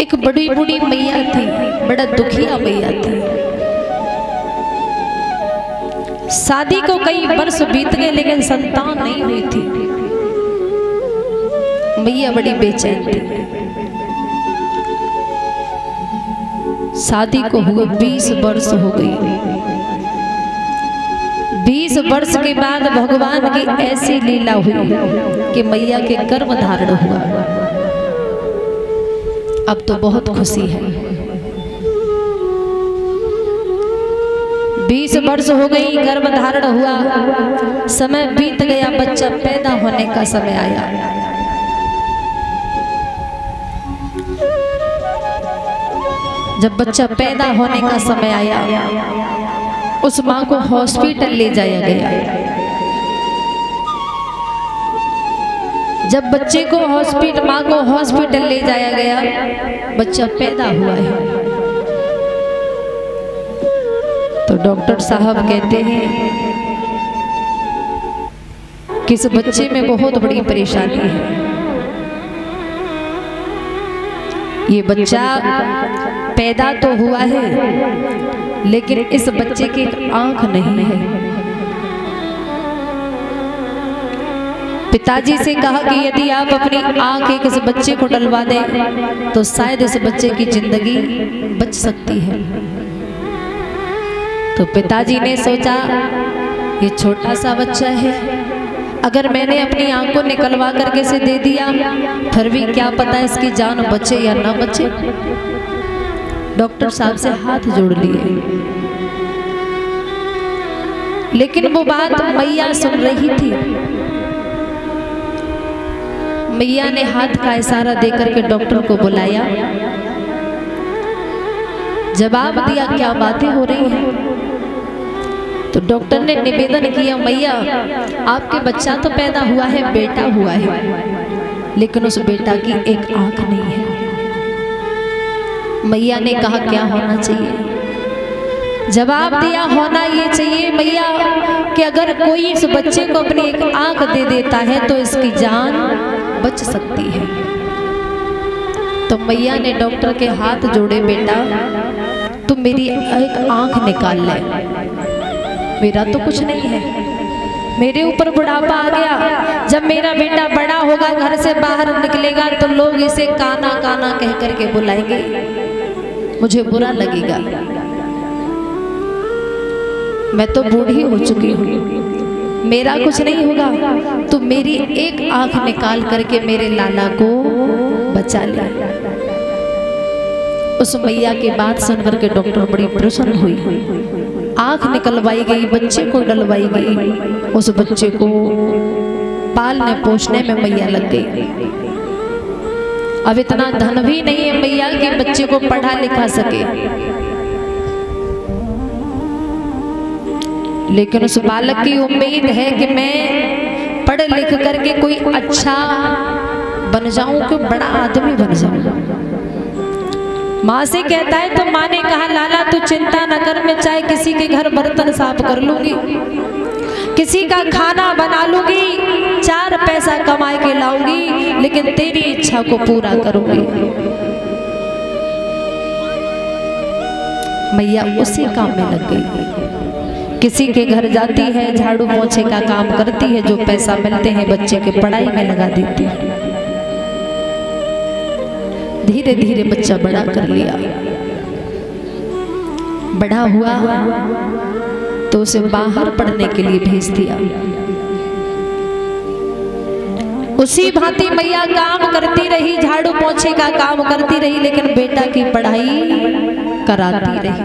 एक बड़ी बूढ़ी मैया थी, बड़ा दुखिया मैया थी। शादी को कई वर्ष बीत गए लेकिन संतान नहीं हुई थी। मैया बड़ी बेचैन थी। शादी को हुए 20 वर्ष हो गई। 20 वर्ष के बाद भगवान की ऐसी लीला हुई कि मैया के गर्भ धारण हुआ। अब तो बहुत खुशी है। 20 वर्ष हो गई, गर्भ धारण हुआ, समय बीत गया, बच्चा पैदा होने का समय आया। जब बच्चा पैदा होने का समय आया, उस माँ को हॉस्पिटल ले जाया गया। जब बच्चे को माँ को हॉस्पिटल ले जाया गया, बच्चा पैदा हुआ है, तो डॉक्टर साहब कहते हैं कि इस बच्चे में बहुत बड़ी परेशानी है। ये बच्चा पैदा तो हुआ है लेकिन इस बच्चे की एक आंख नहीं है। पिताजी से कहा कि यदि आप अपनी आंख एक इस बच्चे को डलवा दें तो शायद इस बच्चे की जिंदगी बच सकती है। तो पिताजी ने सोचा ये छोटा सा बच्चा है, अगर मैंने अपनी आंख को निकलवा करके इसे दे दिया फिर भी क्या पता इसकी जान बचे या ना बचे। डॉक्टर साहब से हाथ जोड़ लिए, लेकिन वो बात मैया सुन रही थी। मैया ने हाथ का इशारा देकर के डॉक्टर को बुलाया, जवाब दिया क्या बातें हो रही हैं। तो डॉक्टर ने निवेदन किया, मैया आपके बच्चा तो पैदा हुआ है, बेटा हुआ है, लेकिन उस बेटा की एक आंख नहीं है। मैया ने कहा क्या होना चाहिए? जवाब दिया होना ये चाहिए मैया कि अगर कोई इस बच्चे को अपनी एक आंख दे देता है तो इसकी जान बच सकती है। तो मैया ने डॉक्टर के हाथ जोड़े, बेटा तुम मेरी एक आंख निकाल ले, मेरा तो कुछ नहीं है, मेरे ऊपर बुढ़ापा आ गया, जब मेरा बेटा बड़ा होगा घर से बाहर निकलेगा तो लोग इसे काना काना कह करके बुलाएंगे, मुझे बुरा लगेगा, मैं तो बूढ़ी हो चुकी हूँ, मेरा कुछ नहीं होगा, तो मेरी एक आंख निकाल करके मेरे लाला को बचा ले। उस मैया की बात सुन करके डॉक्टर बड़ी प्रसन्न हुई। आंख निकलवाई गई, बच्चे को डलवाई गई, उस बच्चे को पालने पोषने में मैया लग गई। अब इतना धन भी नहीं है मैया कि बच्चे को पढ़ा लिखा सके, लेकिन उस बालक की उम्मीद है कि मैं पढ़ लिख करके कोई अच्छा बन जाऊं, कोई बड़ा आदमी बन जाऊं। माँ से कहता है तो माँ ने कहा लाला तू चिंता न कर, मैं चाहे किसी के घर बर्तन साफ कर लूंगी, किसी का खाना बना लूंगी, 4 पैसा कमा के लाऊंगी, लेकिन तेरी इच्छा को पूरा करूंगी। मैया उसी काम में लग गई, किसी के घर जाती है, झाड़ू पोछे का काम करती है, जो पैसा मिलते हैं बच्चे के पढ़ाई में लगा देती है। धीरे धीरे बच्चा बड़ा कर लिया, बड़ा हुआ तो उसे बाहर पढ़ने के लिए भेज दिया। उसी भांति मैया काम करती रही, झाड़ू पोछे का काम करती रही, लेकिन बेटा की पढ़ाई कराती रही।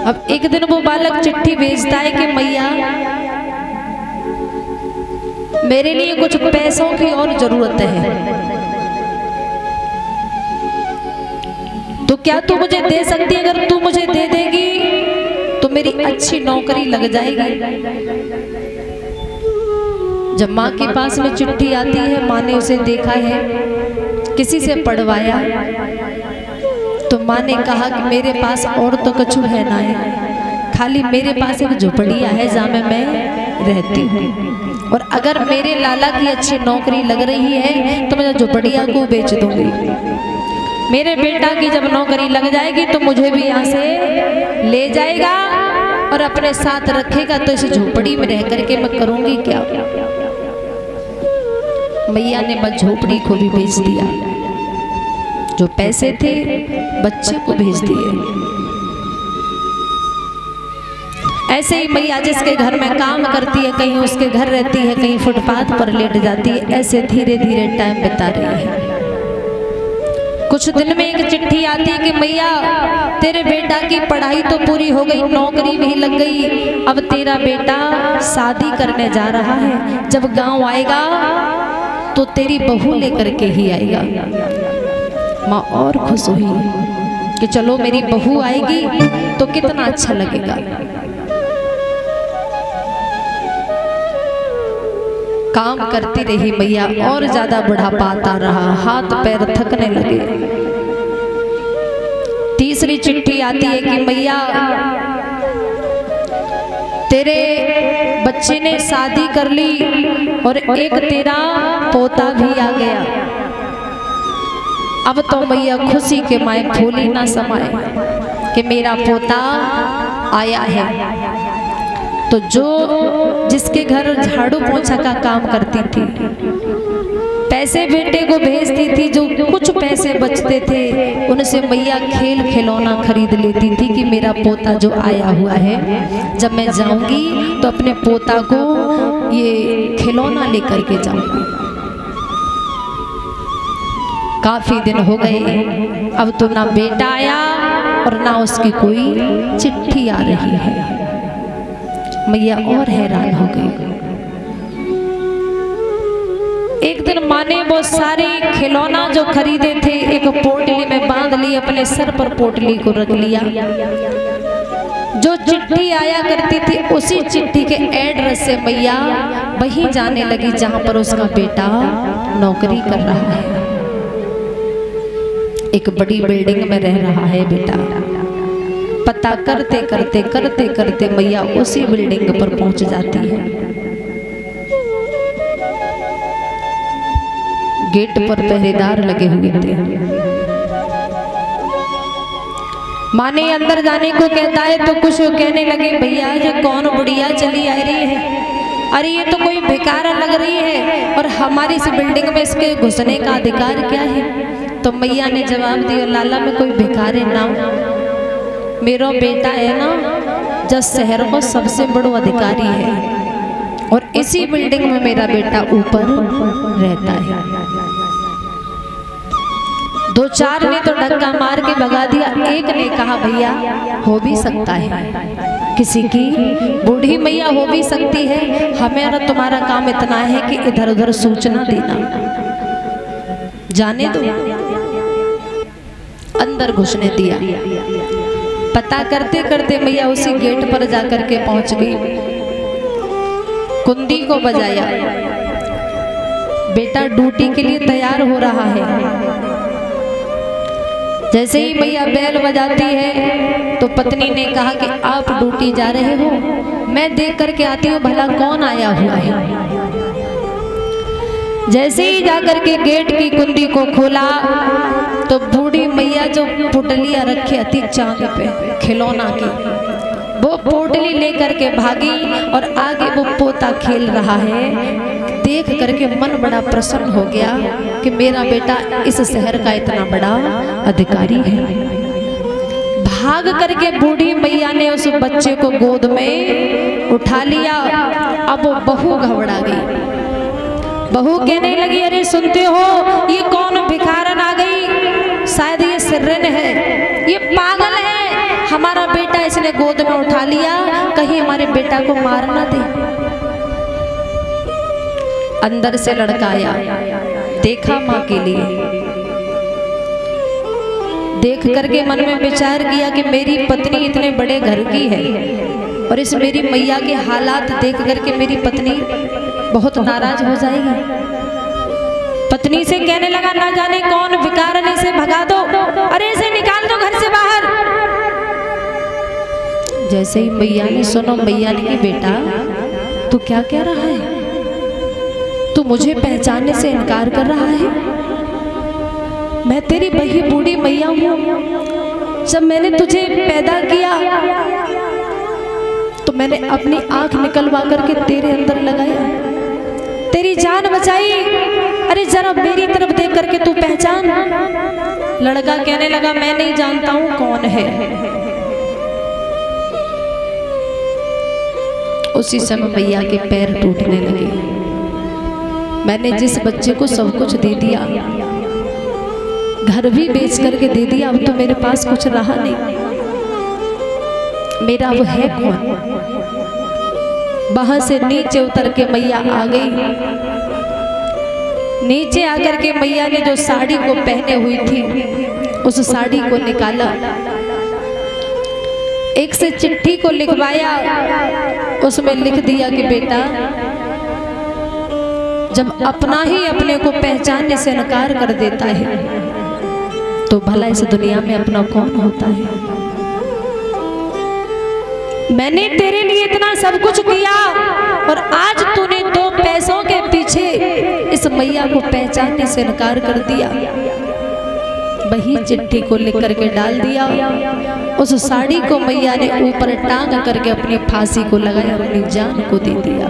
अब एक दिन वो बालक चिट्ठी भेजता है कि मैया मेरे लिए कुछ पैसों की और जरूरत है, तो क्या तू मुझे दे सकती है? अगर तू मुझे दे देगी तो मेरी अच्छी नौकरी लग जाएगी। जब माँ के पास में चिट्ठी आती है, माँ ने उसे देखा है, किसी से पढ़वाया, तो माँ ने कहा कि मेरे पास और तो कुछ है ना है, खाली मेरे पास एक झोपड़िया है जहाँ मैं रहती हूँ, और अगर मेरे लाला की अच्छी नौकरी लग रही है तो मैं झोपड़िया को बेच दूंगी। मेरे बेटा की जब नौकरी लग जाएगी तो मुझे भी यहाँ से ले जाएगा और अपने साथ रखेगा, तो इस झोपड़ी में रह करके मैं करूंगी क्या। मैया ने बस झोपड़ी को भी बेच दिया, जो पैसे थे बच्चे को भेज दिए। ऐसे ही मैया जिसके घर में काम करती है, कहीं उसके घर रहती है, कहीं फुटपाथ पर लेट जाती है, ऐसे धीरे धीरे टाइम बिता रही है। कुछ दिन में एक चिट्ठी आती है कि मैया तेरे बेटा की पढ़ाई तो पूरी हो गई, नौकरी भी लग गई, अब तेरा बेटा शादी करने जा रहा है, जब गांव आएगा तो तेरी बहू लेकर के ही आएगा। माँ और खुश हुई कि चलो मेरी बहू आएगी तो कितना अच्छा लगेगा। काम करती रही मैया और ज्यादा बुढ़ापा आता रहा, हाथ पैर थकने लगे। तीसरी चिट्ठी आती है कि मैया तेरे बच्चे ने शादी कर ली और एक तेरा पोता भी आ गया। अब तो मैया खुशी के माए फूली ना समाए कि मेरा पोता आया है। तो जो जिसके घर झाड़ू पोछा का काम करती थी, पैसे बेटे को भेजती थी, जो कुछ पैसे बचते थे उनसे मैया खेल खिलौना खरीद लेती थी कि मेरा पोता जो आया हुआ है, जब मैं जाऊंगी तो अपने पोता को ये खिलौना लेकर के जाऊंगी। काफी दिन हो गए, अब तो ना बेटा आया और ना उसकी कोई चिट्ठी आ रही है। मैया और हैरान हो गई। एक दिन माँ ने वो सारे खिलौना जो खरीदे थे एक पोटली में बांध ली, अपने सर पर पोटली को रख लिया। जो चिट्ठी आया करती थी उसी चिट्ठी के एड्रेस से मैया वहीं जाने लगी जहां पर उसका बेटा नौकरी कर रहा है। एक बड़ी बिल्डिंग में रह रहा है बेटा। पता करते करते करते करते मैया उसी बिल्डिंग पर पहुंच जाती है। गेट पर पहरेदार लगे हुए थे। माँ ने अंदर जाने को कहता है तो कुछ कहने लगे, भैया ये कौन बुढ़िया चली आ रही है, अरे ये तो कोई भिखारा लग रही है और हमारी इस बिल्डिंग में इसके घुसने का अधिकार क्या है। तो मैया ने जवाब दिया, लाला में कोई भिखारे ना, मेरा बेटा है ना जस शहर को सबसे बड़ो अधिकारी है और इसी बिल्डिंग में मेरा बेटा ऊपर रहता है। दो चार ने तो धक्का मार के भगा दिया, एक ने कहा भैया हो भी सकता है, किसी की बूढ़ी मैया हो भी सकती है, हमारा तुम्हारा काम इतना है कि इधर उधर सूचना देना, जाने दो। अंदर घुसने दिया। पता करते करते मैया उसी गेट पर जाकर के पहुंच गई। कुंडी को बजाया, बेटा ड्यूटी के लिए तैयार हो रहा है। जैसे ही मैया बैल बजाती है तो पत्नी ने कहा कि आप ड्यूटी जा रहे हो, मैं देख करके आती हूँ भला कौन आया हुआ है। जैसे ही जाकर के गेट की कुंडी को खोला तो बूढ़ी मैया जो पुटलियां रखी थी चांदी पे खिलौना की, वो पोटली लेकर के भागी और आगे वो पोता खेल रहा है। देख करके मन बड़ा प्रसन्न हो गया कि मेरा बेटा इस शहर का इतना बड़ा अधिकारी है। भाग करके बूढ़ी मैया ने उस बच्चे को गोद में उठा लिया। अब वो बहू घबरा गई। बहू कहने लगी, अरे सुनते हो ये कौन भिखारन आ गई, शायद ये सिर्रन है, ये पागल है, हमारा बेटा इसने गोद में उठा लिया, कहीं हमारे बेटा को मार ना दे। अंदर से लड़का आया, देखा माँ के लिए, देख करके मन में विचार किया कि मेरी पत्नी इतने बड़े घर की है और इस मेरी मैया के हालात देख करके मेरी पत्नी बहुत नाराज हो जाएगी। पत्नी से कहने लगा, ना जाने कौन भिखारन, इसे भगा दो, अरे इसे निकाल दो घर से बाहर। जैसे ही मैया ने सुनो, मैया ने कि बेटा तू क्या कह रहा है, तू मुझे पहचानने से इनकार कर रहा है? मैं तेरी बही बूढ़ी मैया हूँ। जब मैंने तुझे पैदा किया तो मैंने अपनी आंख निकलवा करके तेरे अंदर लगाया, तेरी जान बचाई। अरे जरा मेरी तरफ देख करके तू पहचान। लड़का कहने लगा मैं नहीं जानता हूं कौन है। उसी समय मैया के पैर टूटने लगे। मैंने जिस बच्चे को सब कुछ दे दिया, घर भी बेच करके दे दिया, अब तो मेरे पास कुछ रहा नहीं। मेरा वो है कौन? वहां से नीचे उतर के मैया आ गई। नीचे आकर के मैया ने जो साड़ी को पहने हुई थी उस साड़ी को निकाला, एक से चिट्ठी को लिखवाया, उसमें लिख दिया कि बेटा जब अपना ही अपने को पहचानने से इनकार कर देता है तो भला इस दुनिया में अपना कौन होता है। मैंने तेरे लिए इतना सब कुछ किया और आज तूने 2 पैसों के पीछे इस मैया को पहचानने से इनकार कर दिया। वही चिट्ठी को लिख करके डाल दिया। उस साड़ी को मैया ने ऊपर टांग करके अपनी फांसी को लगाया, अपनी जान को दे दिया।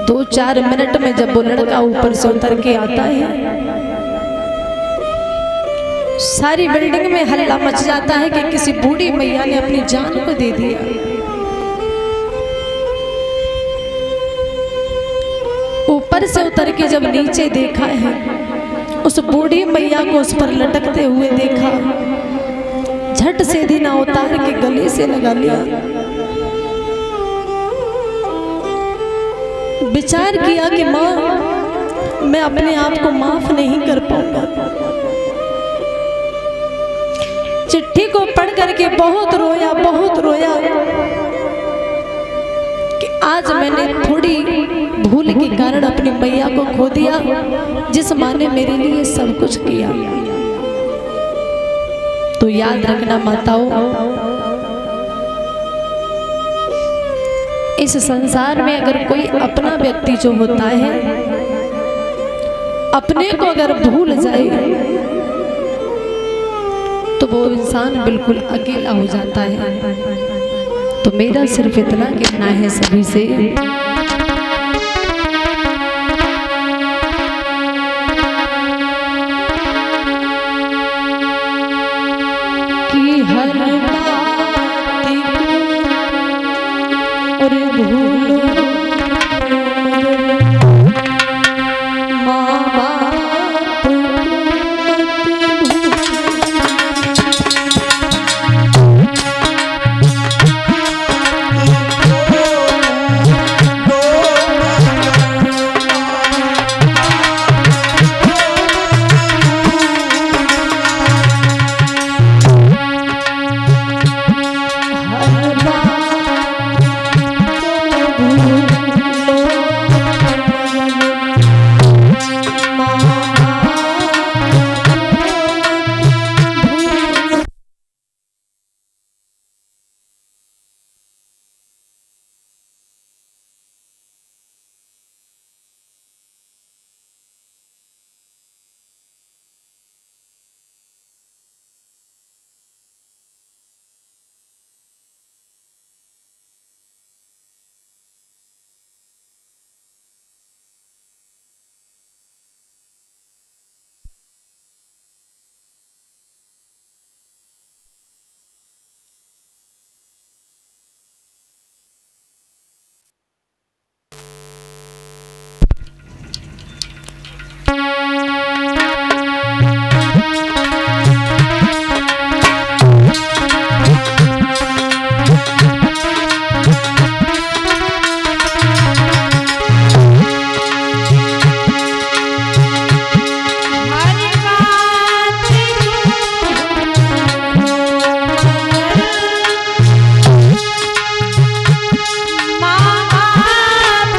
दो 4 मिनट में जब वो लड़का ऊपर से उतर के आता है, सारी बिल्डिंग में हल्ला मच जाता है कि किसी बूढ़ी मैया ने अपनी जान को दे दिया। ऊपर से उतर के जब नीचे देखा है, उस बूढ़ी मैया को उस पर लटकते हुए देखा, झट से दीना उतार के गले से लगा लिया। विचार किया कि माँ मैं अपने आप को माफ नहीं कर पाऊंगा। चिट्ठी को पढ़ करके बहुत रोया कि आज मैंने थोड़ी भूल के कारण अपनी मैया को खो दिया, जिस माँ ने मेरे लिए सब कुछ किया। तो याद रखना माताओं, इस संसार में अगर कोई अपना व्यक्ति जो होता है अपने को अगर भूल जाए तो वो इंसान बिल्कुल अकेला हो जाता है। तो मेरा सिर्फ इतना कहना है सभी से, कि हर बात और भूलो माँ बाप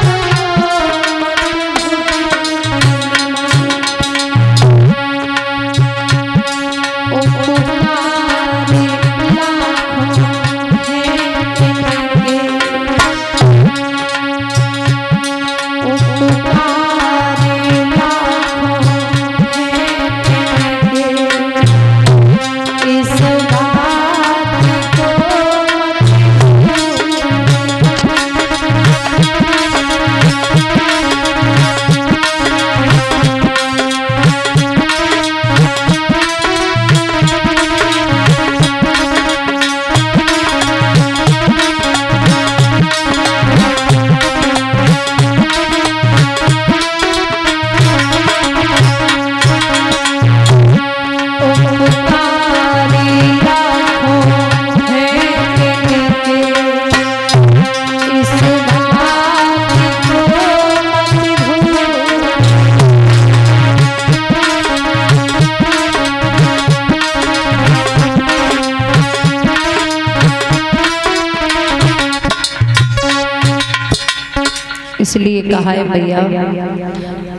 इसलिए कहा है भैया,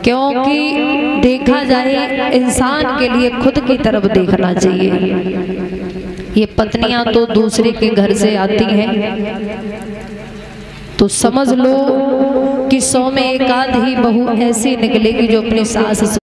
क्योंकि देखा जाए इंसान के लिए खुद की तरफ देखना चाहिए। ये पत्नियां तो दूसरे के घर से आती हैं तो समझ लो कि 100 में एक आध ही बहू ऐसी निकलेगी जो अपनी सास